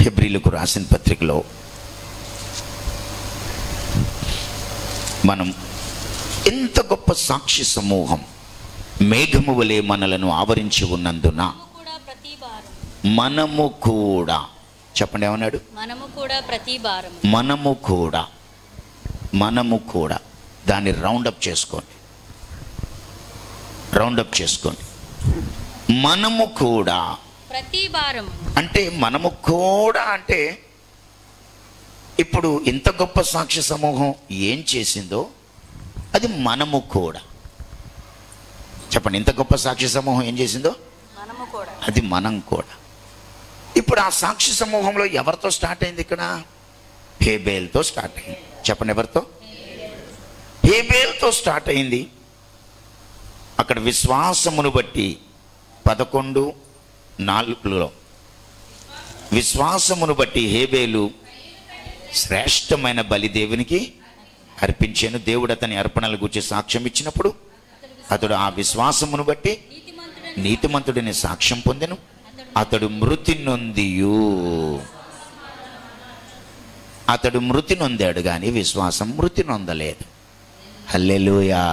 హెబ్రీలకు రాసిన పత్రికలో మనం ఎంత గొప్ప సాక్షి సమూహం మేఘము వలె మనలను ఆవరించి ఉన్నందున మనము కూడా, చెప్పండి ఏమన్నాడు? మనము కూడా దాన్ని రౌండప్ చేసుకోండి. మనము కూడా అంటే మనము కూడా అంటే ఇప్పుడు ఇంత గొప్ప సాక్ష్య సమూహం ఏం చేసిందో అది మనము కూడా. చెప్పండి, ఇంత గొప్ప సాక్ష్య సమూహం ఏం చేసిందో అది మనం కూడా. ఇప్పుడు ఆ సాక్షి సమూహంలో ఎవరితో స్టార్ట్ అయింది? ఇక్కడ హేబేల్తో స్టార్ట్ అయింది. చెప్పండి, ఎవరితో? హేబేల్తో స్టార్ట్ అయింది. అక్కడ విశ్వాసమును బట్టి 11:4 విశ్వాసమును బట్టి హేబేలు శ్రేష్టమైన బలి దేవునికి అర్పించాను. దేవుడు అతని అర్పణల గురించి సాక్ష్యం ఇచ్చినప్పుడు అతడు ఆ విశ్వాసమును బట్టి నీతిమంతుడిని సాక్ష్యం పొందెను. అతడు మృతి నొందాడు కానీ విశ్వాసం మృతి నొందలేదు. హల్లెలూయా.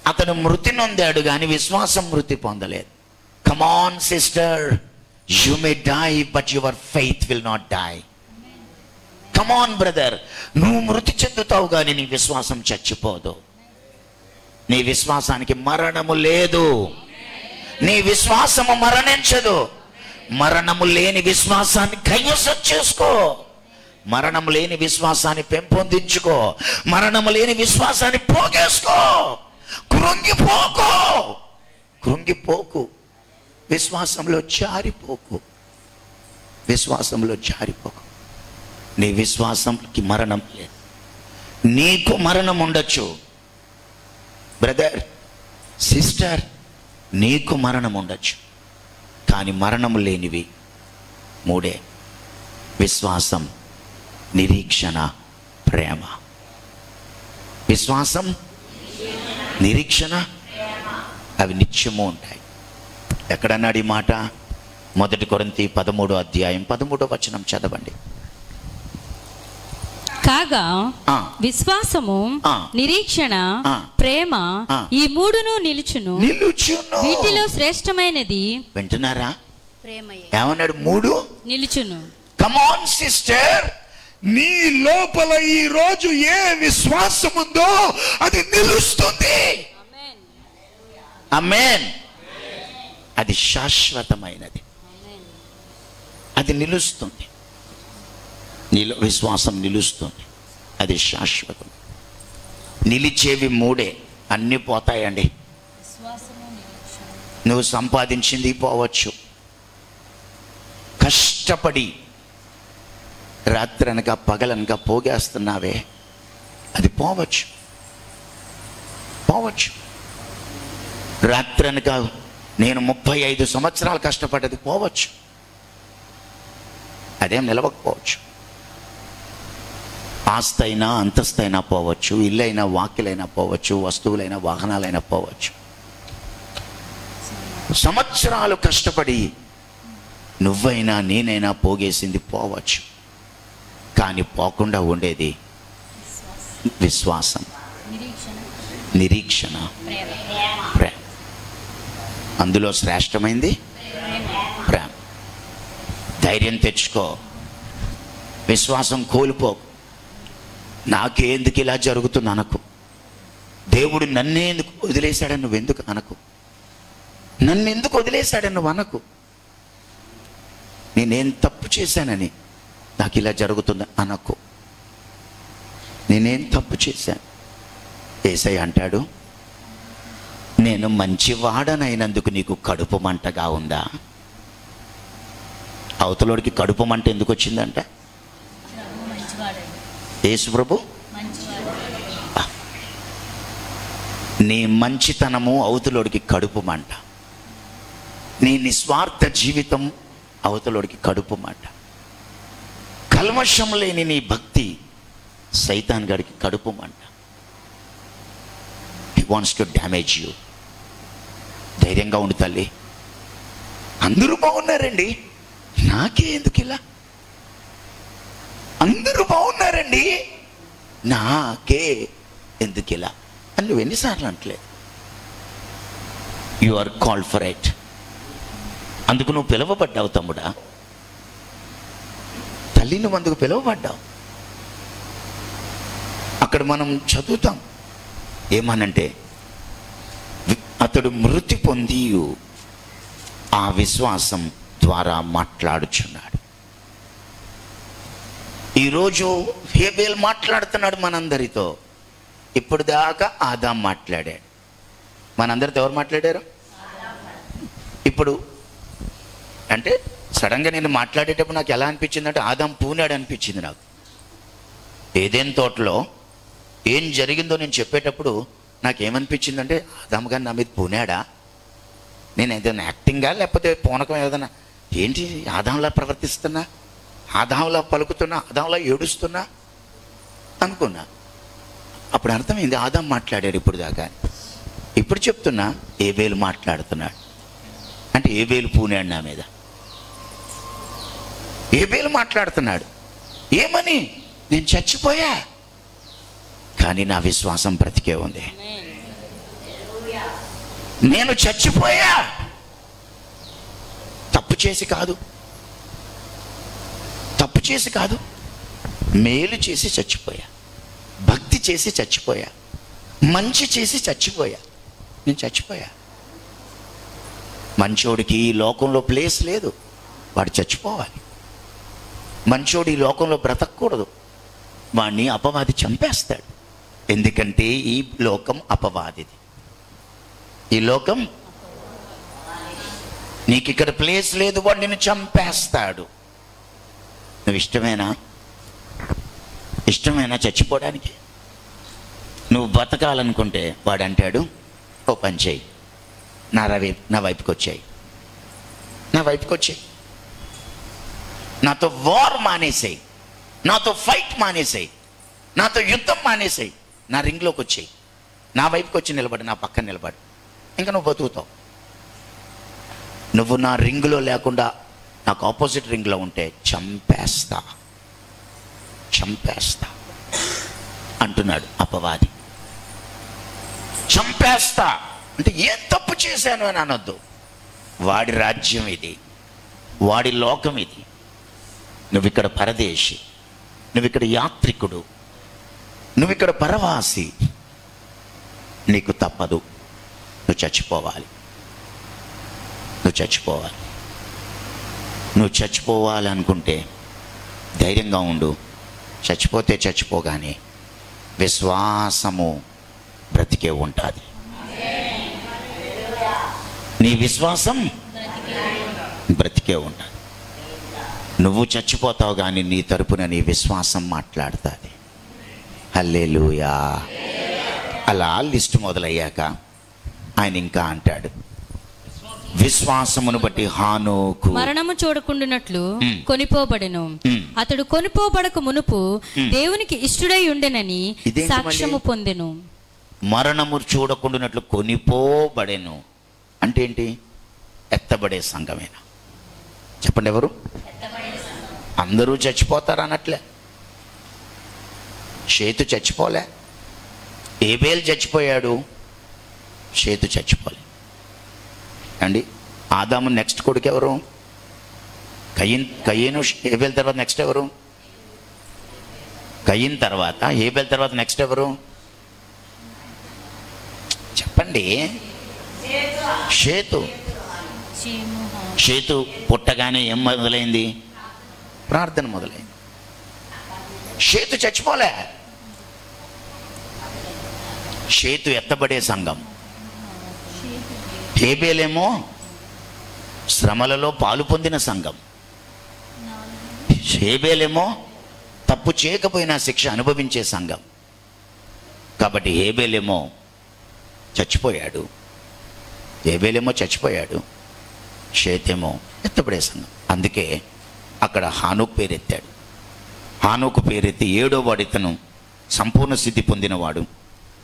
అతడు మృతి నొందాడు కానీ విశ్వాసం మృతి పొందలేదు. Come on sister, you may die but your faith will not die. Come on brother, నువ్వు మృతి చెందుతావు కానీ నీ విశ్వాసం చచ్చిపోదు. నీ విశ్వాసానికి మరణము లేదు. నీ విశ్వాసము మరణించదు. మరణము లేని విశ్వాసాన్ని కైవసం చేసుకో. మరణము లేని విశ్వాసాన్ని పెంపొందించుకో. మరణము లేని విశ్వాసాన్ని పోగేసుకో. కృంగిపోకు. విశ్వాసంలో జారిపోకు. నీ విశ్వాసంకి మరణం లేదు. నీకు మరణం ఉండొచ్చు బ్రదర్, సిస్టర్, నీకు మరణం ఉండొచ్చు. కానీ మరణము లేనివి 3: విశ్వాసం, నిరీక్షణ, ప్రేమ. విశ్వాసం, నిరీక్షణ, అవి నిత్యము ఉంటాయి. ఎక్కడన్నాడు ఈ మాట? 1 కొరింథీ 13:13 చదవండి. కాగా విశ్వాసము, నిరీక్షణ, ప్రేమ ఈ 3ను నిలుచును. వీటిలో శ్రేష్టమైనది, వింటున్నారా? ఏమన్నాడు? 3 నిలుచును. కమ్ ఆన్ సిస్టర్, నీ లోపల ఈ రోజు ఏ విశ్వాసం ఉందో అది నిలుస్తుంది. ఆమేన్. అది శాశ్వతమైనది. అది నిలుస్తుంది. నీలో విశ్వాసం నిలుస్తుంది. అది శాశ్వతం. నిలిచేవి 3. అన్నీ పోతాయండి. నువ్వు సంపాదించింది పోవచ్చు. కష్టపడి రాత్రనక పగలనక పోగేస్తున్నావే, అది పోవచ్చు. రాత్రనక నేను 35 సంవత్సరాలు కష్టపడ్డది పోవచ్చు. అదేం నిలవకపోవచ్చు. ఆస్తైనా అంతస్తైనా పోవచ్చు. ఇల్లైనా వాకిలైనా పోవచ్చు. వస్తువులైనా వాహనాలైనా పోవచ్చు. సంవత్సరాలు కష్టపడి నువ్వైనా నేనైనా పోగేసింది పోవచ్చు. కానీ పోకుండా ఉండేది విశ్వాసం, నిరీక్షణ, ప్రేమ. అందులో శ్రేష్టమైంది ప్రేమ. ధైర్యం తెచ్చుకో. విశ్వాసం కోల్పోకు. నాకేందుకు ఇలా జరుగుతుంది అనకు. దేవుడు నన్నే ఎందుకు వదిలేశాడని నువ్వెందుకు అనకు. నన్ను ఎందుకు వదిలేశాడని నువ్వు అనకు. నేనేం తప్పు చేశానని నాకు ఇలా జరుగుతుంది అనకు. నేనేం తప్పు చేశాను? యేసయ్య అంటాడు, నేను మంచివాడనైనందుకు నీకు కడుపు మంటగా ఉందా? అవతలోడికి కడుపు మంట ఎందుకు వచ్చిందంట? యేసు ప్రభు నీ మంచితనము అవతలోడికి కడుపు మంట. నీ నిస్వార్థ జీవితం అవతలోడికి కడుపు మంట. కల్మషం లేని నీ భక్తి సైతాన్ గారికి కడుపు మంట. He wants to damage you. ధైర్యంగా ఉండు తల్లి. అందరూ బాగున్నారండి, నాకే ఎందుకు ఇలా? అందరూ బాగున్నారండి, నాకే ఎందుకు ఇలా అని నువ్వు ఎన్నిసార్లు అంటలేదు? You are called for it. అందుకు నువ్వు పిలువబడ్డావు తమ్ముడా, తల్లి నువ్వు అందుకు పిలువబడ్డావు. అక్కడ మనం చదువుతాం ఏమనంటే, అతడు మృతి పొంది ఆ విశ్వాసం ద్వారా మాట్లాడుచున్నాడు. ఈరోజు హేబేల్ మాట్లాడుతున్నాడు మనందరితో. ఇప్పుడు దాకా ఆదాం మాట్లాడాడు. మనందరితో ఎవరు మాట్లాడారు? ఇప్పుడు అంటే సడన్గా నేను మాట్లాడేటప్పుడు నాకు ఎలా అనిపించింది అంటే, ఆదాం పూనాడు అనిపించింది నాకు. ఏదైనా తోటలో ఏం జరిగిందో నేను చెప్పేటప్పుడు నాకేమనిపించిందంటే, ఆదాం గారు నా మీద పూనాడా? నేను ఏదైనా యాక్టింగా లేకపోతే పూనకం ఏదైనా, ఏంటి ఆదాంలా ప్రవర్తిస్తున్నా, ఆదాంలా పలుకుతున్నా, ఆదాంలా ఏడుస్తున్నా అనుకున్నా. అప్పుడు అర్థమైంది ఆదాం మాట్లాడాడు ఇప్పుడు దాకా. ఇప్పుడు చెప్తున్నా ఏబేలు మాట్లాడుతున్నాడు. అంటే ఏబేలు పూనాడు నా మీద. ఏబేలు మాట్లాడుతున్నాడు. ఏమని? నేను చచ్చిపోయా, కానీ నా విశ్వాసం బ్రతికే ఉంది. నేను చచ్చిపోయా, తప్పు చేసి కాదు, తప్పు చేసి కాదు, మేలు చేసి చచ్చిపోయా, భక్తి చేసి చచ్చిపోయా, మంచి చేసి చచ్చిపోయా. నేను చచ్చిపోయా. మంచోడికి ఈ లోకంలో ప్లేస్ లేదు, వాడు చచ్చిపోవాలి. మంచోడు ఈ లోకంలో బ్రతకూడదు, వాడిని అపవాది చంపేస్తాడు. ఎందుకంటే ఈ లోకం అపవాదిది. ఈ లోకం నీకు ఇక్కడ ప్లేస్ లేదు, వాడు నిన్ను చంపేస్తాడు. నువ్వు ఇష్టమేనా చచ్చిపోవడానికి? నువ్వు బతకాలనుకుంటే వాడు అంటాడు, ఓ పని చేయి, నా వైపుకి వచ్చాయి, నా వైపుకి వచ్చాయి, నాతో వార్ మానేసాయి, నాతో ఫైట్ మానేసాయి, నాతో యుద్ధం మానేసాయి, నా రింగ్లోకి వచ్చాయి, నా వైపుకి వచ్చి నిలబడి, నా పక్కన నిలబడి, ఇంకా నువ్వు బతుకుతావు. నువ్వు నా రింగులో లేకుండా నాకు ఆపోజిట్ రింగ్లో ఉంటే చంపేస్తా అంటున్నాడు అపవాది. చంపేస్తా అంటే ఏం తప్పు చేశాను అని అనొద్దు. వాడి రాజ్యం ఇది, వాడి లోకం ఇది. నువ్వు ఇక్కడ పరదేశి, నువ్వు ఇక్కడ యాత్రికుడు, నువ్వు ఇక్కడ పరవాసి. నీకు తప్పదు, నువ్వు చచ్చిపోవాలి. నువ్వు చచ్చిపోవాలనుకుంటే ధైర్యంగా ఉండు. చచ్చిపోతే చచ్చిపోగానే విశ్వాసము బ్రతికే ఉంటుంది. నీ విశ్వాసం బ్రతికే ఉంటుంది. నువ్వు చచ్చిపోతావు కానీ నీ తరపున నీ విశ్వాసం మాట్లాడుతుంది. హల్లెలూయా. అలా లిస్ట్ మొదలయ్యాక ఆయన ఇంకా అంటాడు, విశ్వాసమును బట్టి హానోకు మరణము చూడకుండానట్లు కొనిపోబడెను. అతడు కొనిపోబడక మునుపు దేవునికి ఇష్టుడై ఉండెనని సాక్ష్యము పొందెను. మరణము చూడకుండానట్లు కొనిపోబడెను అంటే ఏంటి? ఎత్తబడే సంఘమేనా? చెప్పండి, ఎవరు? అందరూ చచ్చిపోతారు అన్నట్లే. షేతు చచ్చిపోలే, ఏబేల్ చచ్చిపోయాడు, షేతు చచ్చిపోలే అండి. ఆదాము నెక్స్ట్ కొడుకు ఎవరు? కయ్యను. ఏబేల్ తర్వాత నెక్స్ట్ ఎవరు? కయ్యన్ తర్వాత ఏబేల్ తర్వాత నెక్స్ట్ ఎవరు? చెప్పండి. షేతు. షేతు పుట్టగానే ఏం మొదలైంది? ప్రార్థన మొదలైంది. షేతు చచ్చిపోలే. షేతు ఎత్తబడే సంఘం. హేబేలేమో శ్రమలలో పాలు పొందిన సంఘం. హేబేలేమో తప్పు చేయకపోయినా శిక్ష అనుభవించే సంఘం. కాబట్టి హేబేలేమో చచ్చిపోయాడు, షేతేమో ఎత్తబడే సంఘం. అందుకే అక్కడ హానోకు పేరెత్తాడు. హానోకు పేరెత్తి 7వ వాడు ఇతను సంపూర్ణ స్థితి పొందినవాడు,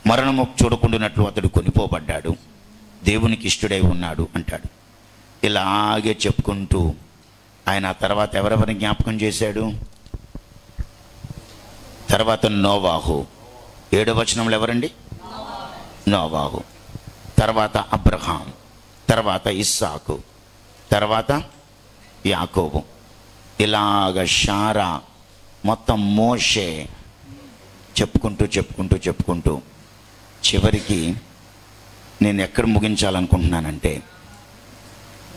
మరణము చూడకుండానట్లు అతడు కొనిపోబడ్డాడు, దేవునికి ఇష్టుడై ఉన్నాడు అంటాడు. ఇలాగే చెప్పుకుంటూ ఆయన తర్వాత ఎవరెవరిని జ్ఞాపకం చేశాడు? తర్వాత నోవాహు. 7వ వచనంలో ఎవరండి? నోవాహు. తర్వాత అబ్రహాం, తర్వాత ఇస్సాకు, తర్వాత యాకోబు, ఇలాగ శారా, మొత్తం మోషే, చెప్పుకుంటూ చివరికి నేను ఎక్కడ ముగించాలనుకుంటున్నానంటే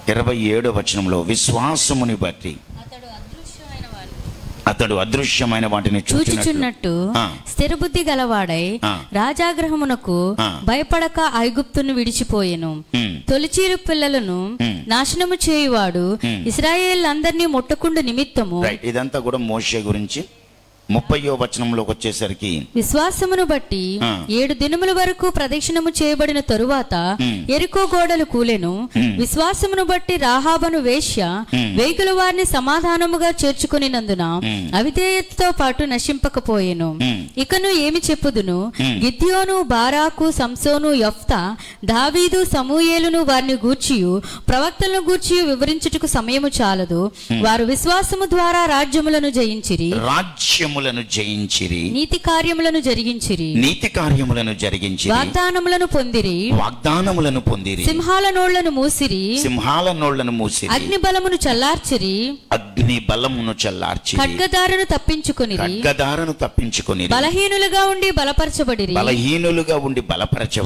27వ వచనంలో విశ్వాసముని బట్టి అతడు అదృశ్యమైన వాటిని చూచుచున్నట్టు స్థిరబుద్ధి గలవాడై రాజాగ్రహమునకు భయపడక ఐగుప్తును విడిచిపోయెను. తొలిచీరు పిల్లలను నాశనము చేయువాడు ఇశ్రాయేలందరినీ ముట్టకుండు నిమిత్తము. ఇదంతా కూడా మోషే గురించి. 30వ వచనంలోకి వచ్చేసరికి విశ్వాసమును బట్టి 7 దినముల వరకు ప్రదక్షిణము చేయబడిన తరువాత ఎరికో గోడలు కూలెను. విశ్వాసమును బట్టి రాహాబను వేశ్య వేగుల వారిని సమాధానముగా చేర్చుకునినందున అవిధేయతతో పాటు నశింపకపోయెను. ఇకను ఏమి చెప్పుదును? గిద్యోను, బారాకు, సంసోను, యెఫ్తా, దావీదు, సమూయేలును వారిని గూర్చియు ప్రవక్తలను గూర్చియు వివరించుటకు సమయము చాలదు. వారు విశ్వాసము ద్వారా రాజ్యములను జయించిరి, నీతి కార్యములను జరిగించిరి, వాగ్దానములను పొందిరి, సింహాల నోళ్లను మూసిరి, అగ్ని బలమును చల్లార్చిరి, ఖడ్గదారును తప్పించుకుని, బలహీనులుగా ఉండి బలపరచబడిరి,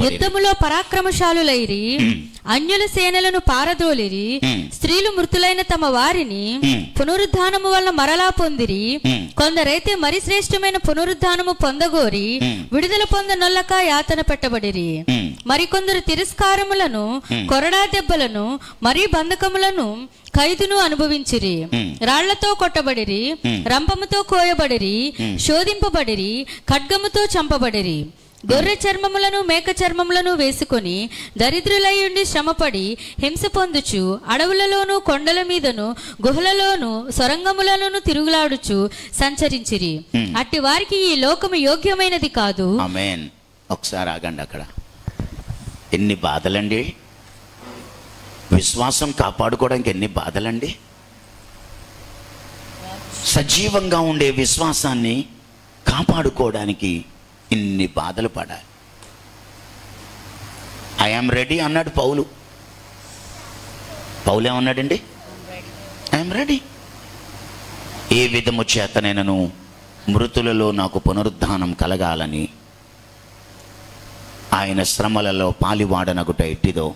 యుద్ధములో పరాక్రమశాలులైరి, అన్యుల సేనలను పారదోలిరి, స్త్రీలు మృతులైన తమ వారిని పునరుద్ధానము వలన మరలా పొందిరి, కొందరైతే మరి శ్రేష్టమైన పునరుద్ధానము పొందగోరి విడుదల పొందనొల్లక యాతన పెట్టబడిరి, మరికొందరు తిరస్కారములను, కొరడా దెబ్బలను, మరి బంధకములను, ఖైదును అనుభవించిరి, రాళ్లతో కొట్టబడిరి, రంపముతో కోయబడిరి, శోధింపబడిరి, ఖడ్గముతో చంపబడిరి, గొర్రె చర్మములను మేక చర్మములను వేసుకొని దరిద్రులయ్యుండి శ్రమపడి హింస పొందుచు అడవులలోను కొండల మీదను గుహలలోను సొరంగములలోను తిరుగులాడుచు సంచరించిరి. అట్టి వారికి ఈ లోకము యోగ్యమైనది కాదు. ఆమేన్. ఒకసారి ఆగండి. అక్కడ ఎన్ని బాధలండి! విశ్వాసం కాపాడుకోవడానికి ఎన్ని బాధలండి! సజీవంగా ఉండే విశ్వాసాన్ని కాపాడుకోవడానికి ఇన్ని బాధలు పడాలి. ఐఎమ్ రెడీ అన్నాడు పౌలు. ఏమన్నాడండి? I'm ready. ఏ విధము చేతనైనను మృతులలో నాకు పునరుద్ధానం కలగాలని, ఆయన శ్రమలలో పాలివాడనగుట ఎట్టిదో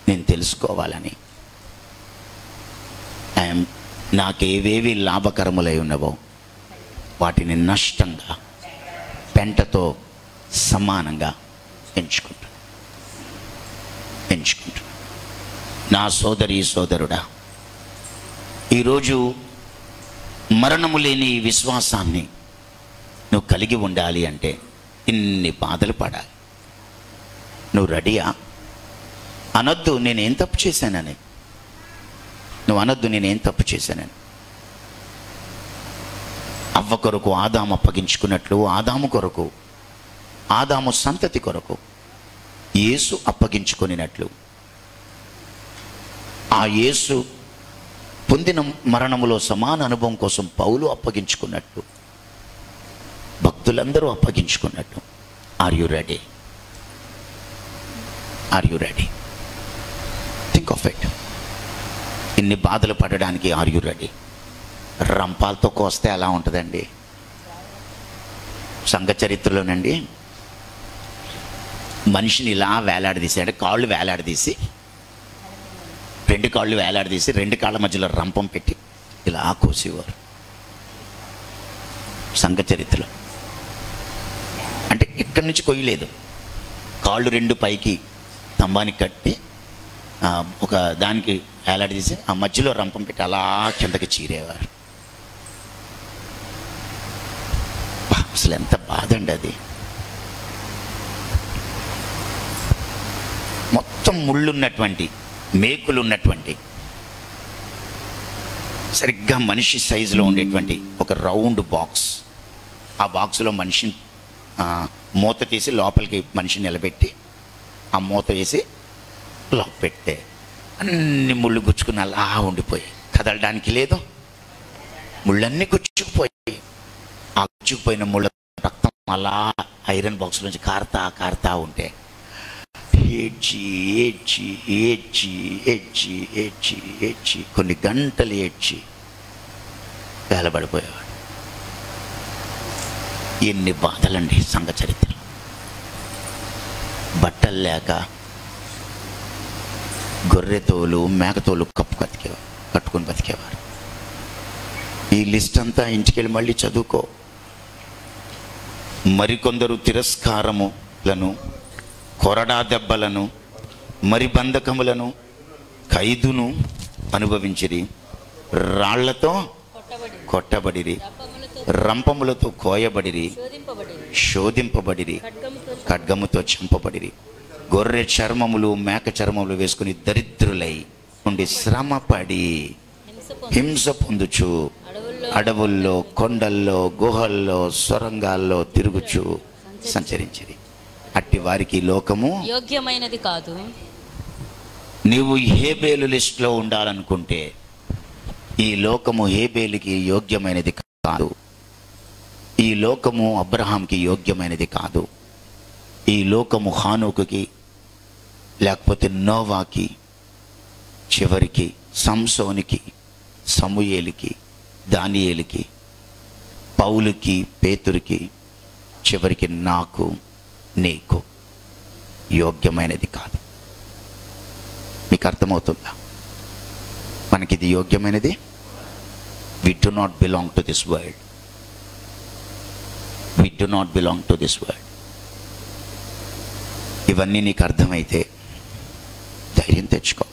నేను తెలుసుకోవాలని, నాకేవేవి లాభకరములై ఉన్నవో వాటిని నష్టంగా పెంటతో సమానంగా ఎంచుకుంటా. నా సోదరుడా, ఈరోజు మరణము లేని ఈ విశ్వాసాన్ని నువ్వు కలిగి ఉండాలి అంటే ఇన్ని బాధలు పడాలి. నువ్వు రెడీయా? అనొద్దు నేనేం తప్పు చేశానని. నువ్వు అనొద్దు నేనేం తప్పు చేశానని. అవ్వ కొరకు ఆదాము అప్పగించుకున్నట్లు ఆదాము కొరకు, ఆదాము సంతతి కొరకు యేసు అప్పగించుకున్నట్లు, ఆ యేసు పొందిన మరణములో సమాన అనుభవం కోసం పౌలు అప్పగించుకున్నట్లు, భక్తులందరూ అప్పగించుకున్నట్లు. Are you ready? Think of it. ఇన్ని బాధలు పడడానికి ఆర్ యు రెడీ? రంపాలతో కోస్తే ఎలా ఉంటుందండి? సంఘ చరిత్రలోనండి మనిషిని ఇలా వేలాడదీశాడు. కాళ్ళు వేలాడదీసి, 2 కాళ్ళు వేలాడదీసి 2 కాళ్ళ మధ్యలో రంపం పెట్టి ఇలా కోసేవారు సంఘ చరిత్రలో. అంటే ఇక్కడి నుంచి కొయ్యలేదు, కాళ్ళు 2 పైకి స్తంభానికి కట్టి ఒక దానికి వేలాడదీసి ఆ మధ్యలో రంపం పెట్టి అలా కిందకి చీరేవారు. అసలు ఎంత బాధ అండి అది. మొత్తం ముళ్ళున్నటువంటి, మేకులున్నటువంటి, సరిగ్గా మనిషి సైజులో ఉండేటువంటి ఒక రౌండ్ బాక్స్. ఆ బాక్స్లో మనిషిని మూత తీసి లోపలికి మనిషిని నిలబెట్టి ఆ మూత వేసి లోప పెట్టే అన్ని ముళ్ళు గుచ్చుకుని అలా ఉండిపోయి కదలడానికి లేదు. ముళ్ళన్నీ గుచ్చుకుపోయి ఆ గుచ్చుకుపోయిన ముళ్ళ రక్తం అలా ఐరన్ బాక్స్ నుంచి కారుతా ఉంటే ఏడ్చి ఏడ్చి ఏడ్చి ఏడ్చి ఏడ్చి ఏడ్చి కొన్ని గంటలు ఏడ్చి వేలబడిపోయేవాడు. ఎన్ని బాధలండి సంఘ చరిత్ర. బట్టలు లేక గొర్రెతోలు మేకతోలు కట్టుకొని బతికేవారు. ఈ లిస్ట్ అంతా ఇంటికెళ్ళి మళ్ళీ చదువుకో. మరికొందరు తిరస్కారములను, కొరడా దెబ్బలను, మరి బంధకములను, ఖైదును అనుభవించిరి, రాళ్లతో కొట్టబడిరి, రంపములతో కోయబడిరి, శోధింపబడిరి, ఖడ్గముతో చంపబడిరి, గొర్రె చర్మములు మేక చర్మములు వేసుకుని దరిద్రులై ఉండి శ్రమపడి హింస పొందుచు అడవుల్లో, కొండల్లో, గుహల్లో, సొరంగాల్లో తిరుగుచు సంచరించిరి. అట్టి వారికి లోకము యోగ్యమైనది కాదు. నీవు హేబేలు లిస్టులో ఉండాలనుకుంటే ఈ లోకము హేబేలుకి యోగ్యమైనది కాదు. ఈ లోకము అబ్రహాంకి యోగ్యమైనది కాదు. ఈ లోకము హానోకుకి, లేకపోతే నోవాకి, చివరికి సంసోనికి, సమూయేలుకి, దానియేలుకి, పౌలుకి, పేతురుకి, చివరికి నాకు, నీకు యోగ్యమైనది కాదు. మీకు అర్థమవుతుందా? మనకిది యోగ్యమైనది. We do not belong to this world. We do not belong to this world. ఇవన్నీ నీకు అర్థమైతే ధైర్యం తెచ్చుకో.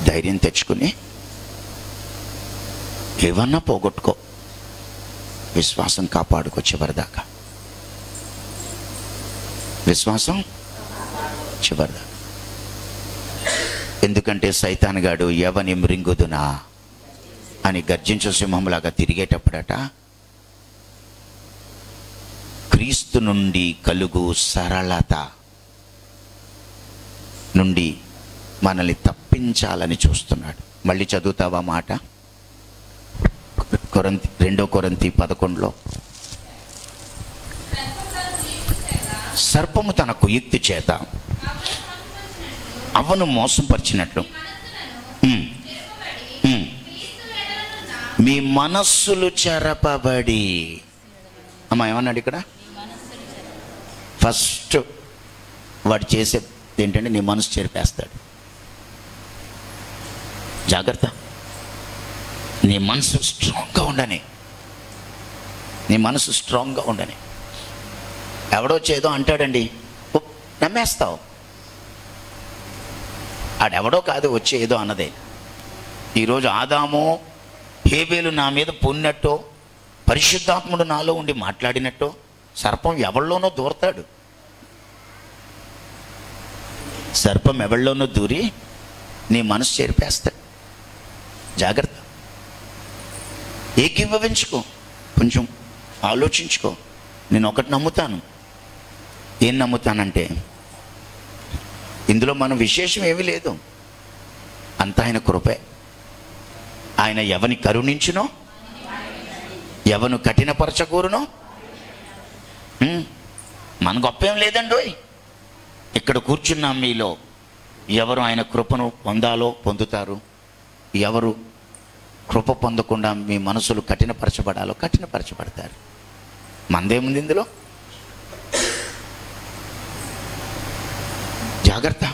ధైర్యం తెచ్చుకుని ఏమన్నా పోగొట్టుకో, విశ్వాసం కాపాడుకో చివరిదాకా. విశ్వాసం చివరిదాకా. ఎందుకంటే సైతానుగాడు ఎవని మృంగుదునా అని గర్జించు సింహంలాగా తిరిగేటప్పుడట క్రీస్తు నుండి కలుగు సరళత నుండి మనల్ని తప్పించాలని చూస్తున్నాడు. మళ్ళీ చదువుతావా మాట? 2 కొరింథీ 11లో సర్పము తన కుయుక్తి చేత అవ్వను మోసంపరిచినట్లు మీ మనస్సులు చెరపబడి. అమ్మా ఏమన్నాడు ఇక్కడ? ఫస్ట్ వాడు చేసే ఏంటంటే నీ మనసు చెరిపేస్తాడు. జాగ్రత్త. నీ మనసు స్ట్రాంగ్గా ఉండని. నీ మనసు స్ట్రాంగ్గా ఉండని. ఎవడో చేదో అంటాడండి, నమ్మేస్తావు. ఆడెవడో కాదు వచ్చి ఏదో అన్నదే. ఈరోజు ఆదాము హేబేలు నా మీద పొన్నట్టో, పరిశుద్ధాత్ముడు నాలో ఉండి మాట్లాడినట్టో సర్పం ఎవళ్ళలోనో దూరతాడు. సర్పం ఎవళ్ళలోనో దూరి నీ మనసు చేరిపేస్తాడు. జాగ్రత్త. ఏకీభవించుకో, కొంచెం ఆలోచించుకో. నేను ఒకటి నమ్ముతాను. ఏం నమ్ముతానంటే ఇందులో మనం విశేషం ఏమీ లేదు. అంతా ఆయన కృపే. ఆయన ఎవని కరుణించునో, ఎవను కఠినపరచకూరునో మన గొప్పేం లేదండి. ఇక్కడ కూర్చున్నాం మీలో ఎవరు ఆయన కృపను పొందాలో పొందుతారు, ఎవరు కృప పొందకుండా మీ మనసులు కఠినపరచబడాలో కఠినపరచబడతారు. మందేముంది ఇందులో? జాగ్రత్త.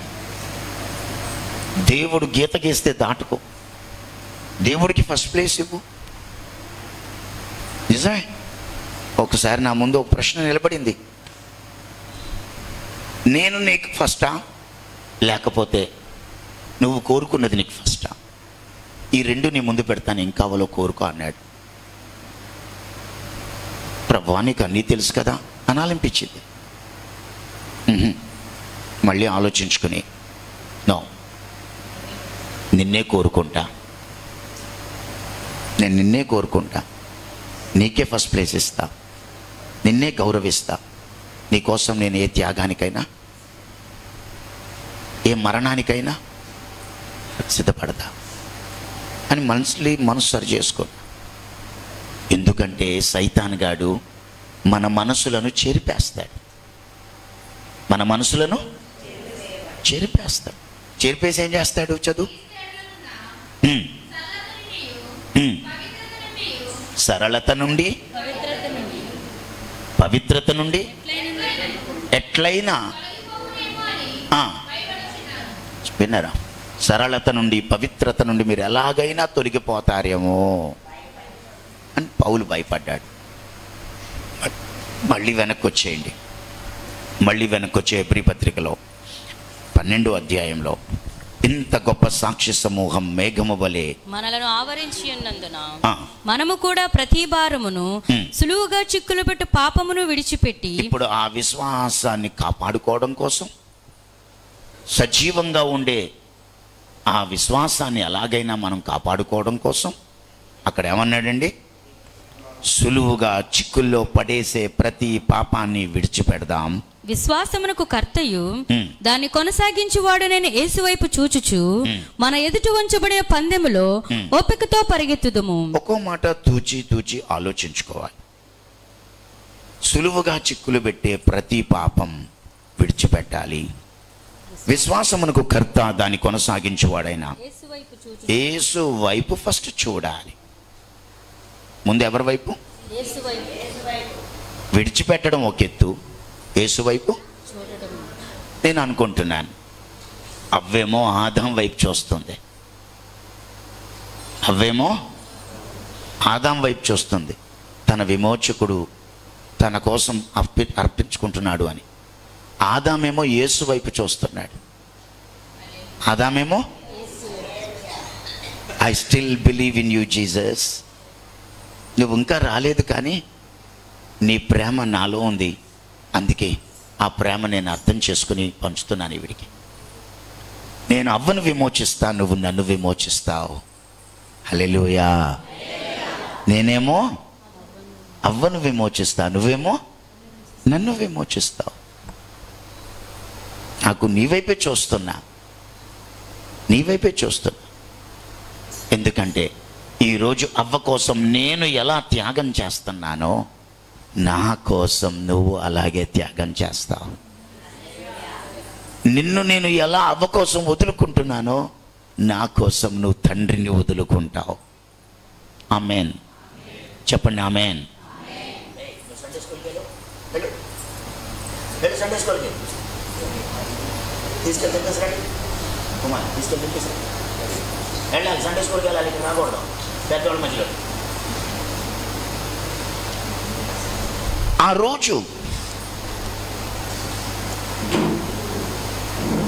దేవుడు గీత గీస్తే దాటుకో. దేవుడికి ఫస్ట్ ప్లేస్ ఇవ్వు. నిజమే. ఒకసారి నా ముందు ఒక ప్రశ్న నిలబడింది. నేను నీకు ఫస్టా, లేకపోతే నువ్వు కోరుకున్నది నీకు ఫస్టా? ఈ రెండు నీ ముందు పెడతాను, ఏం కావాలో కోరుకో అన్నాడు. ప్రభువా నీకు అన్నీ తెలుసు కదా అనాలనిపించింది. మళ్ళీ ఆలోచించుకుని నో, నిన్నే కోరుకుంటా, నేను నిన్నే కోరుకుంటా, నీకే ఫస్ట్ ప్లేస్ ఇస్తా, నిన్నే గౌరవిస్తా, నీకోసం నేను ఏ త్యాగానికైనా ఏ మరణానికైనా సిద్ధపడదా అని మనసు సరి చేసుకో. ఎందుకంటే సైతాన్ గాడు మన మనసులను చెరిపేస్తాడు. మన మనసులను చెరిపేస్తాడు. చెరిపేసి ఏం చేస్తాడు? చదువు. సరళత నుండి, పవిత్రత నుండి ఎట్లయినా విన్నారా? సరళత నుండి, పవిత్రత నుండి మీరు ఎలాగైనా తొలగిపోతారేమో అని పౌలు భయపడ్డాడు. మళ్ళీ వెనక్కి వచ్చేయండి. మళ్ళీ వెనక్కి వచ్చే హెబ్రీ పత్రికలో 12వ అధ్యాయంలో ఇంత గొప్ప సాక్షి సమూహం మేఘము వలె మనలను ఆవరించి ఉన్నందున మనము కూడా ప్రతి భారమును సులువుగా చిక్కులు పెట్టు పాపమును విడిచిపెట్టి, ఇప్పుడు ఆ విశ్వాసాన్ని కాపాడుకోవడం కోసం, సజీవంగా ఉండే ఆ విశ్వాసాన్ని ఎలాగైనా మనం కాపాడుకోవడం కోసం అక్కడ ఏమన్నాడండి? సులువుగా చిక్కుల్లో పడేసే ప్రతి పాపాన్ని విడిచిపెడదాం. విశ్వాసమునకు కర్తయు దాన్ని కొనసాగించువాడు నేను యేసు వైపు చూచుచు మన ఎదుట ఉంచబడే పందెములో ఓపికతో పరిగెత్తుదుము. ఒక్కో మాట తూచి ఆలోచించుకోవాలి. సులువుగా చిక్కులు పెట్టే ప్రతి పాపం విడిచిపెట్టాలి. విశ్వాసమునకు కర్త దాన్ని కొనసాగించువాడైనా యేసు వైపు ఫస్ట్ చూడాలి. ముందు ఎవరి వైపు? విడిచిపెట్టడం ఒక ఎత్తు, యేసు వైపు నేను అనుకుంటున్నాను. అవ్వేమో ఆదాం వైపు చూస్తుంది, అవ్వేమో ఆదాం వైపు చూస్తుంది. తన విమోచకుడు తన కోసం అర్పించుకుంటున్నాడు అని. ఆదామేమో యేసు వైపు చూస్తున్నాడు. ఆదామేమో I still believe in you Jesus, నువ్వు ఇంకా రాలేదు కానీ నీ ప్రేమ నాలో ఉంది, అందుకే ఆ ప్రేమ నేను అర్థం చేసుకుని పంచుతున్నాను వీడికి. నేను అవ్వను విమోచిస్తా, నువ్వు నన్ను విమోచిస్తావు. హల్లెలూయా. నేనేమో అవ్వను విమోచిస్తా, నువ్వేమో నన్ను విమోచిస్తావు. నాకు నీ వైపే చూస్తున్నా. ఎందుకంటే ఈరోజు అవ్వ కోసం నేను ఎలా త్యాగం చేస్తున్నానో నా కోసం నువ్వు అలాగే త్యాగం చేస్తావు. నిన్ను నేను ఎలా అవ్వ కోసం వదులుకుంటున్నానో నా కోసం నువ్వు తండ్రిని వదులుకుంటావు. ఆమేన్. చెప్పండి ఆమేన్. వెళ్ళాలి సండే స్కూల్కి వెళ్ళాలి, రాకూడదు పెద్దవాళ్ళ మధ్యలో. ఆ రోజు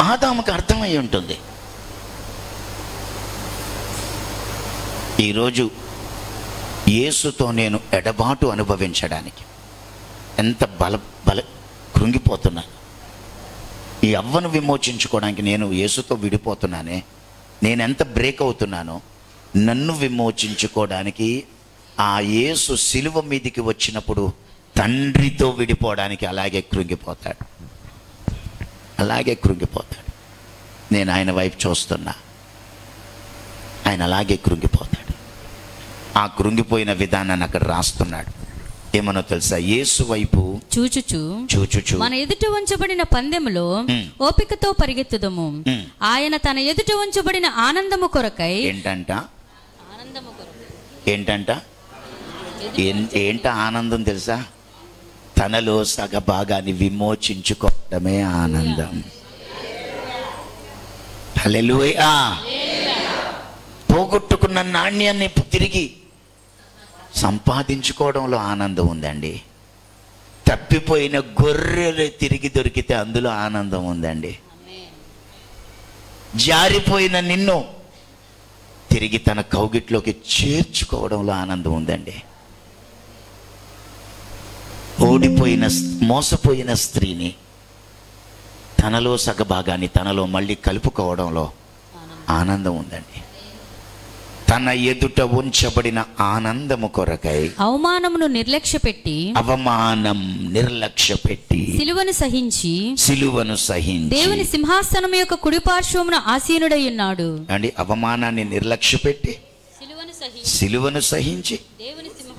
ఆదాముకు అర్థమై ఉంటుంది. ఈరోజు యేసుతో నేను ఎడబాటు అనుభవించడానికి ఎంత కృంగిపోతున్నాను. ఈ అవ్వను విమోచించుకోవడానికి నేను యేసుతో విడిపోతున్నానే, నేనెంత బ్రేక్ అవుతున్నానో, నన్ను విమోచించుకోవడానికి ఆ యేసు సిలువ మీదికి వచ్చినప్పుడు తండ్రితో విడిపోవడానికి అలాగే కృంగిపోతాడు. నేను ఆయన వైపు చూస్తున్నా, ఆయన అలాగే కృంగిపోతాడు. ఆ కృంగిపోయిన విధానాన్ని అక్కడ రాస్తున్నాడు. ఏమనో తెలుసా? యేసు వైపు చూచుచు మన ఎదుట ఉంచబడిన పందెములో ఓపికతో పరిగెత్తుదము. ఆయన తన ఎదుట ఉంచబడిన ఆనందము కొరకై ఏంట ఆనందం తెలుసా? తనలో సగభాగాన్ని విమోచించుకోవడమే ఆనందం. హల్లెలూయా. పోగొట్టుకున్న నాణ్యాన్ని తిరిగి సంపాదించుకోవడంలో ఆనందం ఉందండి. తప్పిపోయిన గొర్రెలు తిరిగి దొరికితే అందులో ఆనందం ఉందండి. జారిపోయిన నిన్ను తిరిగి తన కౌగిట్లోకి చేర్చుకోవడంలో ఆనందం ఉందండి. మోసపోయిన స్త్రీని తనలో సగభాగాన్ని తనలో మళ్ళీ కలుపుకోవడంలో ఆనందం ఉందండి. తన ఎదుట ఉంచబడిన ఆనందము కొరకై అవమానమును నిర్లక్ష్యపెట్టి సిలువను సహించి దేవుని సింహాసనం యొక్క కుడి పార్శ్వమున ఆసీనుడై ఉన్నాడు. అండి, అవమానాన్ని నిర్లక్ష్యపెట్టి సిలువను సహించి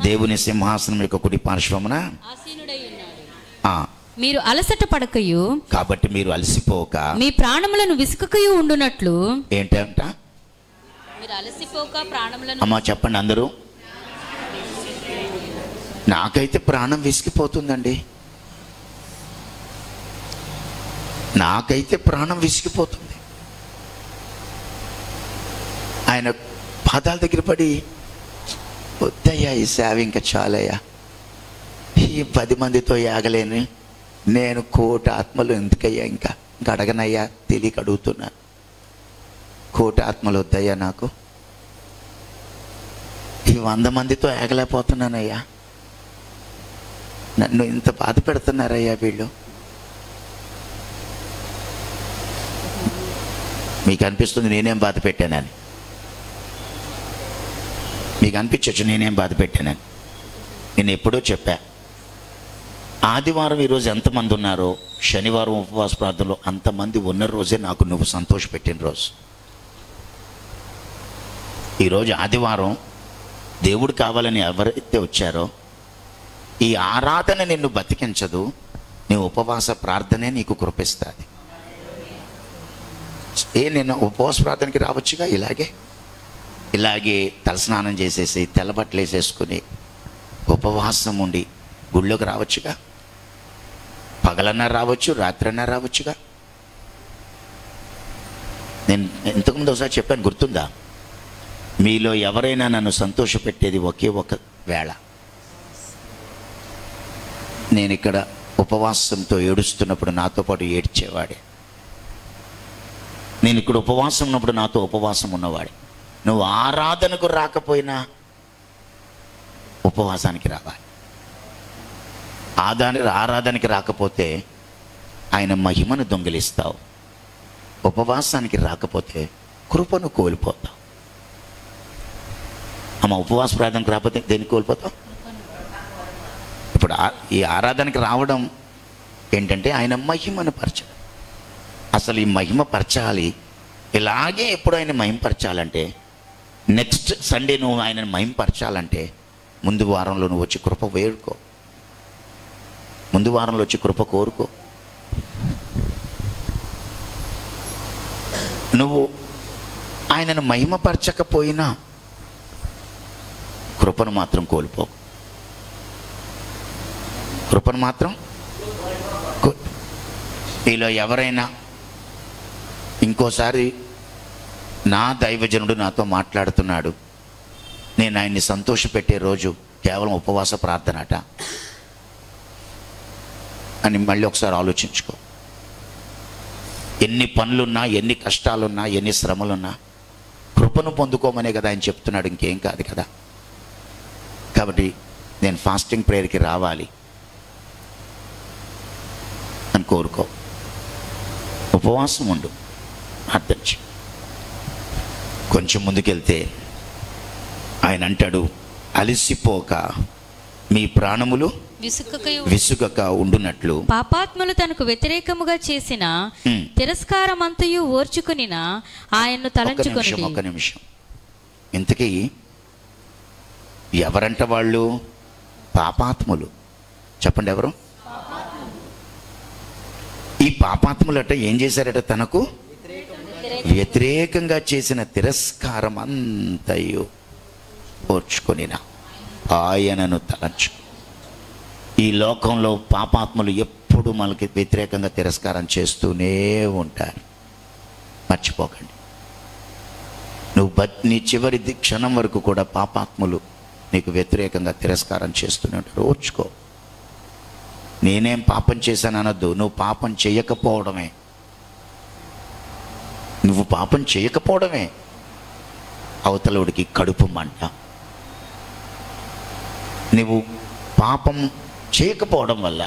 దేవుని సింహాసనం యొక్క కుడి పార్శ్వమున ఆసీనుడై ఉన్నాడు. మీరు అలసట పడకయు, కాబట్టి మీరు అలసిపోక మీ ప్రాణములను విసుకకయు ఉండునట్లు. ఏంటంట? మీరు అలసిపోక ప్రాణములను. అమ్మా చెప్పండి అందరూ. నాకైతే ప్రాణం విసిగిపోతుందండి. నాకైతే ప్రాణం విసిగిపోతుంది. ఆయన పాదాల దగ్గర పడి, వద్దయ్యా ఈ సేవ ఇంకా చాలయ్యా, ఈ 10 మందితో యాగలేని నేను 1,000,000 ఆత్మలు ఎందుకయ్యా, ఇంకా అడగనయ్యా, తెలియక అడుగుతున్నా. 1,000,000 ఆత్మలు వద్దయ్యా నాకు, ఈ 100 మందితో యాగలేకపోతున్నానయ్యా, నన్ను ఇంత బాధ పెడుతున్నారయ్యా వీళ్ళు. మీకు అనిపిస్తుంది నేనేం బాధ పెట్టానని, మీకు అనిపించచ్చు నేనేం బాధ పెట్టానని. నేను ఎప్పుడో చెప్పా, ఆదివారం ఈరోజు ఎంతమంది ఉన్నారో శనివారం ఉపవాస ప్రార్థనలో అంతమంది ఉన్న రోజే నాకు నువ్వు సంతోషపెట్టిన రోజు. ఈరోజు ఆదివారం దేవుడు కావాలని ఎవరైతే వచ్చారో ఈ ఆరాధన నిన్ను బతికించదు, నీ ఉపవాస ప్రార్థనే నీకు కృపిస్తుంది. నేను ఉపవాస ప్రార్థనకి రావచ్చుగా, ఇలాగే తలస్నానం చేసేసి తెల్లబట్టలు వేసేసుకుని ఉపవాసం ఉండి గుళ్ళోకి రావచ్చుగా. పగలన్నా రావచ్చు, రాత్రన్నా రావచ్చుగా. నేను ఇంతకుముందు ఒకసారి చెప్పాను, గుర్తుందా? మీలో ఎవరైనా నన్ను సంతోషపెట్టేది ఒకే ఒక వేళ. నేను ఇక్కడ ఉపవాసంతో ఏడుస్తున్నప్పుడు నాతో పాటు ఏడ్చేవాడే. నేను ఇక్కడ ఉపవాసం ఉన్నప్పుడు నాతో ఉపవాసం ఉన్నవాడే. నువ్వు ఆరాధనకు రాకపోయినా ఉపవాసానికి రావాలి. ఆరాధనకి రాకపోతే ఆయన మహిమను దొంగిలిస్తావు. ఉపవాసానికి రాకపోతే కృపను కోల్పోతావు. అమ్మ, ఉపవాస ప్రార్థనకు రాకపోతే దేనికి కోల్పోతావు? ఇప్పుడు ఈ ఆరాధనకి రావడం ఏంటంటే ఆయన మహిమను పరచడం. అసలు ఈ మహిమ పరచాలి. ఇలాగే ఎప్పుడు ఆయన మహిమపరచాలంటే, నెక్స్ట్ సండే నువ్వు ఆయనను మహిమపరచాలంటే ముందు వారంలో నువ్వు వచ్చి కృప వేడుకో, ముందు వారంలో వచ్చి కృప కోరుకో. నువ్వు ఆయనను మహిమపరచకపోయినా కృపను మాత్రం కోల్పో. కృపను మాత్రం మీలో ఎవరైనా ఇంకోసారి నా దైవజనుడు నాతో మాట్లాడుతున్నాడు, నేను ఆయన్ని సంతోషపెట్టే రోజు కేవలం ఉపవాస ప్రార్థనట అని మళ్ళీ ఒకసారి ఆలోచించుకో. ఎన్ని పనులున్నా, ఎన్ని కష్టాలున్నా, ఎన్ని శ్రమలున్నా కృపను పొందుకోమనే కదా ఆయన చెప్తున్నాడు, ఇంకేం కాదు కదా. కాబట్టి నేను ఫాస్టింగ్ ప్రేయర్కి రావాలి అని కోరుకో. ఉపవాసం ఉండు, ప్రార్థించు. కొంచెం ముందుకెళ్తే ఆయన అంటాడు, అలసిపోక మీ ప్రాణములు విసుగక ఉండునట్లు. పాపాత్ములు తనకు వ్యతిరేకముగా చేసిన తిరస్కారమంతయు ఓర్చుకునిన ఆయన్ను తలంచుకొనుడి. ఒక నిమిషం. ఇంతకీ ఎవరంట వాళ్ళు? పాపాత్ములు. చెప్పండి ఎవరు? ఈ పాపాత్ములట ఏం చేశారట? తనకు వ్యతిరేకంగా చేసిన తిరస్కారం అంతయు ఓర్చుకొనిన ఆయనను తలంచు. ఈ లోకంలో పాపాత్ములు ఎప్పుడు మనకి వ్యతిరేకంగా తిరస్కారం చేస్తూనే ఉంటారు. మర్చిపోకండి. నువ్వు నీ చివరి క్షణం వరకు కూడా పాపాత్ములు నీకు వ్యతిరేకంగా తిరస్కారం చేస్తూనే ఉంటారు. ఓర్చుకో. నేనేం పాపం చేశాను అనొద్దు. నువ్వు పాపం చేయకపోవడమే, నువ్వు పాపం చేయకపోవడమే అవతలవుడికి కడుపు మంట. నువ్వు పాపం చేయకపోవడం వల్ల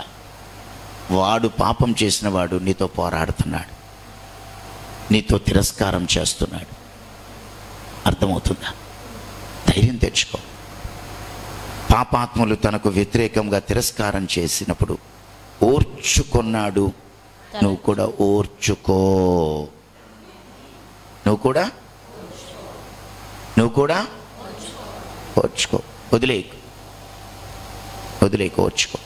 వాడు పాపం చేసిన వాడు నీతో పోరాడుతున్నాడు, నీతో తిరస్కారం చేస్తున్నాడు. అర్థమవుతుందా? ధైర్యం తెచ్చుకో. పాపాత్ములు తనకు వ్యతిరేకంగా తిరస్కారం చేసినప్పుడు ఓర్చుకున్నాడు. నువ్వు కూడా ఓర్చుకో. నువ్వు కూడా ఓర్చుకో. వదిలేకు ఓర్చుకో.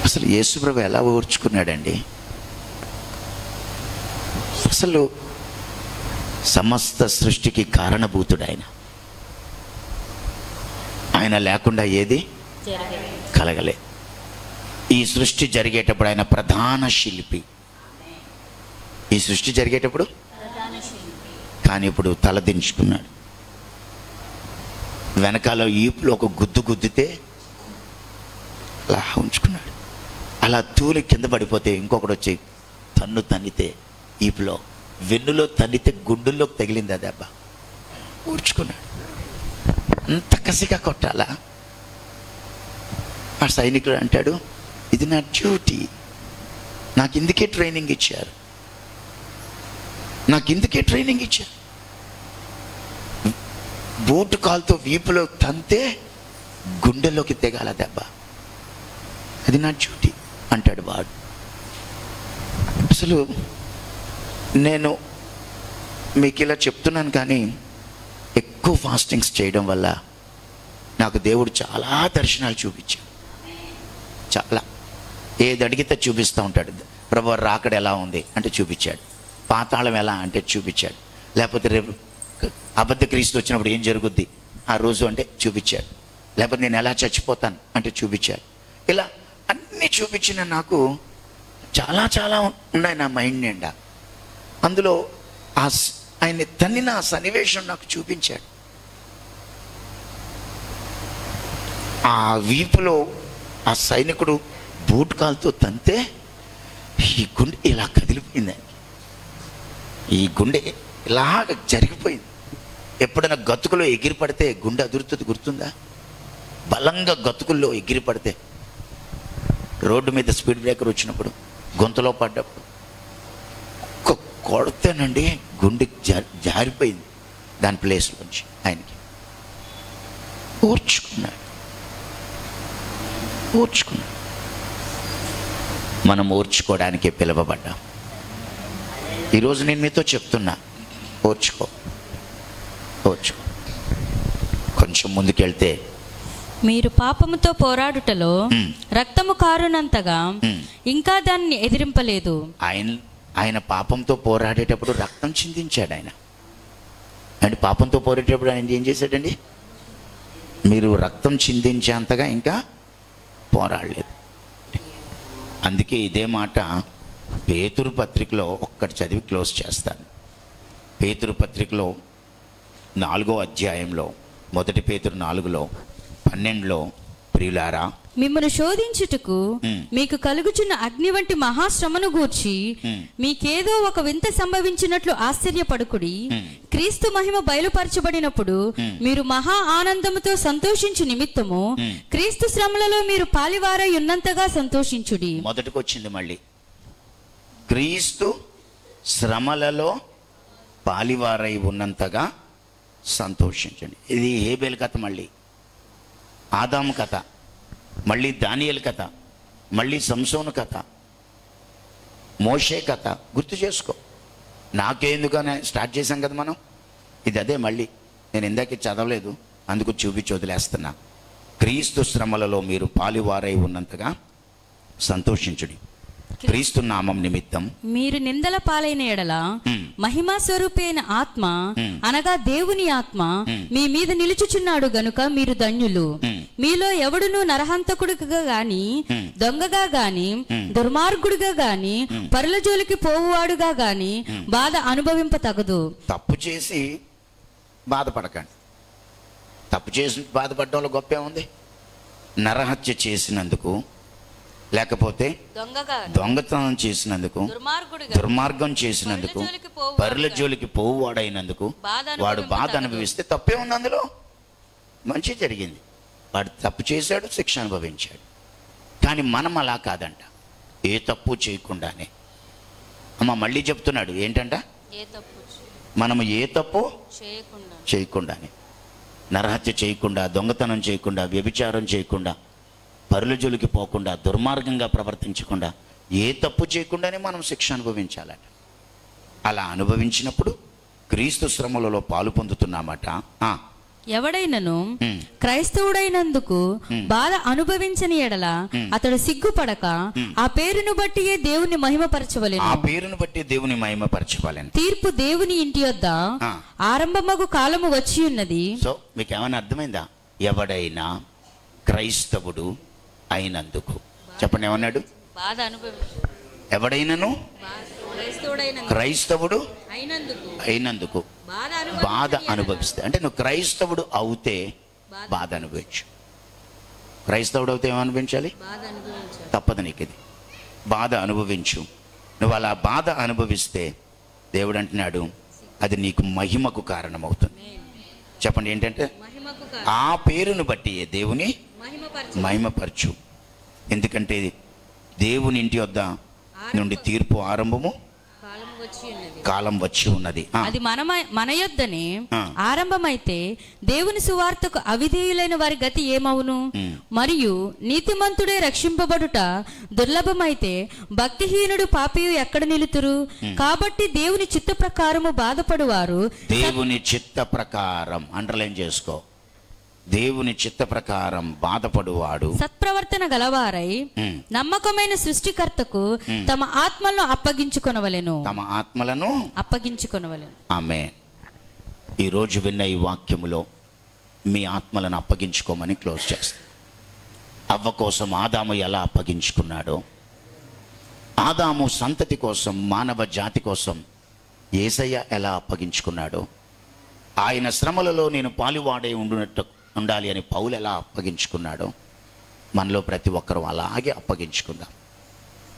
అసలు యేసుప్రభు ఎలా ఓర్చుకున్నాడండి? అసలు సమస్త సృష్టికి కారణభూతుడు ఆయన. ఆయన లేకుండా ఏది కలగలే. ఈ సృష్టి జరిగేటప్పుడు ఆయన ప్రధాన శిల్పి. ఈ సృష్టి జరిగేటప్పుడు కానీ ఇప్పుడు తలదించుకున్నాడు. వెనకాల ఈపులో ఒక గుద్దితే అలా ఉంచుకున్నాడు. అలా తూలి కింద పడిపోతే ఇంకొకటి వచ్చి తన్నితే ఈపులో, వెన్నులో తన్నితే గుండెల్లోకి తగిలింది ఆ దెబ్బ. ఊడ్చుకున్నాడు. అంత కసిగా కొట్టాలా? ఆ సైనికుడు అంటాడు, ఇది నా డ్యూటీ, నాకు ఇందుకే ట్రైనింగ్ ఇచ్చారు. బూటు కాలుతో వీపులో తంతే గుండెల్లోకి తెగాల దెబ్బ. అది నా డ్యూటీ అంటాడు వాడు. అసలు నేను మీకు ఇలా చెప్తున్నాను, కానీ ఎక్కువ ఫాస్టింగ్స్ చేయడం వల్ల నాకు దేవుడు చాలా దర్శనాలు చూపించాడు. చాలా ఏది అడిగితే చూపిస్తూ ఉంటాడు. ప్రభువు రాకడ ఎలా ఉంది అంటే చూపించాడు. పాతాళం ఎలా అంటే చూపించాడు. లేకపోతే రేపు అబద్ధ క్రీస్తు వచ్చినప్పుడు ఏం జరుగుద్ది ఆ రోజు అంటే చూపించాడు. లేకపోతే నేను ఎలా చచ్చిపోతాను అంటే చూపించాడు. ఇలా అన్నీ చూపించిన నాకు చాలా చాలా ఉన్నాయి నా మైండ్ నిండా. అందులో ఆయన తన్నిన ఆ సన్నివేశం నాకు చూపించాడు. ఆ వీపులో ఆ సైనికుడు బూట్ కాలుతో తంతే ఈ గుండె ఇలా కదిలిపోయిందండి. ఈ గుండె ఇలాగ జరిగిపోయింది. ఎప్పుడైనా గతుకులో ఎగిరి పడితే గుండె అదురుతుంది, గుర్తుందా? బలంగా గతుకుల్లో ఎగిరి పడితే, రోడ్డు మీద స్పీడ్ బ్రేకర్ వచ్చినప్పుడు, గొంతులో పడ్డప్పుడు కొడితేనండి గుండె జారిపోయింది దాని ప్లేస్లోంచి. ఆయనకి ఓర్చుకున్నాడు. మనం ఓర్చుకోవడానికే పిలువబడ్డాం. ఈరోజు నేను మీతో చెప్తున్నా, ఓర్చుకో. కొంచెం ముందుకెళ్తే, మీరు పాపముతో పోరాడుటలో రక్తము కారునంతగా ఇంకా దాన్ని ఎదిరింపలేదు. ఆయన పాపంతో పోరాడేటప్పుడు రక్తం చిందించాడు. ఆయన పాపంతో పోరాడేటప్పుడు ఆయన ఏం చేశాడండి? మీరు రక్తం చిందించేంతగా ఇంకా పోరాడలేదు. అందుకే ఇదే మాట పేతురు పత్రికలో ఒక్కటి చదివి క్లోజ్ చేస్తాను. పేతురు పత్రికలో 4వ అధ్యాయంలో 1 పేతురు 4:12 ప్రియులారా, మిమ్మల్ని శోధించుటకు మీకు కలుగుచున్న అగ్ని వంటి మహాశ్రమను గూర్చి మీకేదో ఒక వింత సంభవించినట్లు ఆశ్చర్యపడుకుడి. క్రీస్తు మహిమ బయలుపరచబడినప్పుడు మీరు మహా ఆనందముతో సంతోషించు నిమిత్తము క్రీస్తు శ్రమలలో మీరు పాలివారై ఉన్నంతగా సంతోషించుడి. మొదటికొచ్చింది మళ్ళీ, క్రీస్తు శ్రమలలో పాలివారై ఉన్నంతగా సంతోషించండి. ఇది హేబేలు కథ, మళ్ళీ ఆదాము కథ, మళ్ళీ దానియేలు కథ, మళ్ళీ సంసోను కథ, మోషే కథ. గుర్తు చేసుకో. నాకేందుకని స్టార్ట్ చేశాం కదా మనం. ఇది అదే మళ్ళీ. నేను ఇందాకే చదవలేదు, అందుకు చూపించి వదిలేస్తున్నా. క్రీస్తు శ్రమలలో మీరు పాలివారై ఉన్నంతగా సంతోషించుడి. క్రీస్తు నామం నిమిత్తం మీరు నిందల పాలైన ఎడల మహిమా స్వరూపైన ఆత్మ అనగా దేవుని ఆత్మ మీ మీద నిలుచుచున్నాడు గనుక మీరు ధన్యులు. మీలో ఎవడును నరహంతకుడుగా గాని, దొంగగా గాని, దుర్మార్గుడుగా గాని, పరుల జోలికి పోవువాడుగా గాని బాధ అనుభవింప తగదు. తప్పు చేసి బాధపడకండి. తప్పు చేసి బాధపడడంలో గొప్పే ఉంది. నరహత్య చేసినందుకు, లేకపోతే దొంగతనం చేసినందుకు, దుర్మార్గం చేసినందుకు, పరుల జోలికి పోవువాడైనందుకు వాడు బాధ అనుభవిస్తే తప్పే ఉంది. అందులో మంచి జరిగింది. వాడు తప్పు చేశాడు, శిక్ష అనుభవించాడు. కానీ మనం అలా కాదంట. ఏ తప్పు చేయకుండానే, అమ్మ మళ్ళీ చెప్తున్నాడు ఏంటంట, మనము ఏ తప్పు చేయకుండానే, నరహత్య చేయకుండా, దొంగతనం చేయకుండా, వ్యభిచారం చేయకుండా, పరుల జోలికి పోకుండా, దుర్మార్గంగా ప్రవర్తించకుండా, ఏ తప్పు చేయకుండానే మనం శిక్ష అనుభవించాలట. అలా అనుభవించినప్పుడు క్రీస్తు శ్రమలలో పాలు పొందుతున్నామట. ఎవడైనను క్రైస్తవుడైనందుకు బాధ అనుభవించని ఎడల అతడు సిగ్గుపడక ఆ పేరును బట్టియే దేవుని మహిమపరచవలెను. ఆ పేరును బట్టి దేవుని మహిమపరచవలెను. తీర్పు దేవుని ఇంటి యొద్ద ఆరంభమగు కాలము వచ్చి ఉన్నది. సో మీకు ఏమైనా అర్థమైందా? ఎవడైనా క్రైస్తవుడు అయినందుకు, చెప్పండి ఏమన్నాడు? బాధ అనుభవించు. ఎవడైనను క్రైస్తవుడు అయినందుకు బాధ అనుభవిస్తే, అంటే నువ్వు క్రైస్తవుడు అవుతే బాధ అనుభవించు. క్రైస్తవుడు అవుతే ఏమనిపించాలి? తప్పదు నీకు, ఇది బాధ అనుభవించు. నువ్వు అలా బాధ అనుభవిస్తే దేవుడు అంటున్నాడు అది నీకు మహిమకు కారణమవుతుంది. చెప్పండి ఏంటంటే, ఆ పేరును బట్టి దేవుని మహిమపరచు. ఎందుకంటే దేవుని ఇంటి వద్ద నుండి తీర్పు ఆరంభము కాలం వచ్చి ఉన్నది. అది మన యొద్దనే ఆరంభమైతే దేవుని సువార్తకు అవిధేయులైన వారి గతి ఏమవును? మరియు నీతిమంతుడే రక్షింపబడుట దుర్లభమైతే భక్తిహీనుడు పాపియు ఎక్కడ నిలుతురు? కాబట్టి దేవుని చిత్త ప్రకారము బాధపడువారు, దేవుని చిత్త ప్రకారం అండర్లైన్ చేసుకో, దేవుని చిత్త ప్రకారం బాధపడువాడు సత్ప్రవర్తన గలవారై నమ్మకమైన సృష్టికర్తకు తమ ఆత్మలను అప్పగించుకొనవలెను. తమ ఆత్మలను అప్పగించుకొనవలెను. ఆమేన్. ఈరోజు విన్న ఈ వాక్యములో మీ ఆత్మలను అప్పగించుకోమని క్లోజ్ చేస్తాం. అవ్వ కోసం ఆదాము ఎలా అప్పగించుకున్నాడో, ఆదాము సంతతి కోసం, మానవ జాతి కోసం యేసయ్య ఎలా అప్పగించుకున్నాడో, ఆయన శ్రమలలో నేను పాలువాడై ఉండాలి అని పౌలు ఎలా అప్పగించుకున్నాడో, మనలో ప్రతి ఒక్కరూ అలాగే అప్పగించుకుందాం.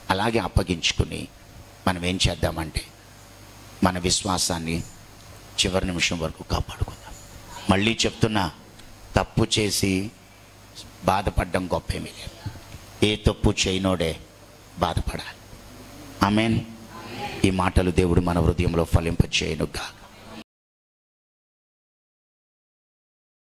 అలాగే అప్పగించుకుని మనం ఏం చేద్దామంటే మన విశ్వాసాన్ని చివరి నిమిషం వరకు కాపాడుకుందాం. మళ్ళీ చెప్తున్నా, తప్పు చేసి బాధపడడం గొప్పేమీ లేదు. ఏ తప్పు చేయనోడే బాధపడాలి. ఆమేన్. ఈ మాటలు దేవుడు మన హృదయంలో ఫలింపచేయును గాక.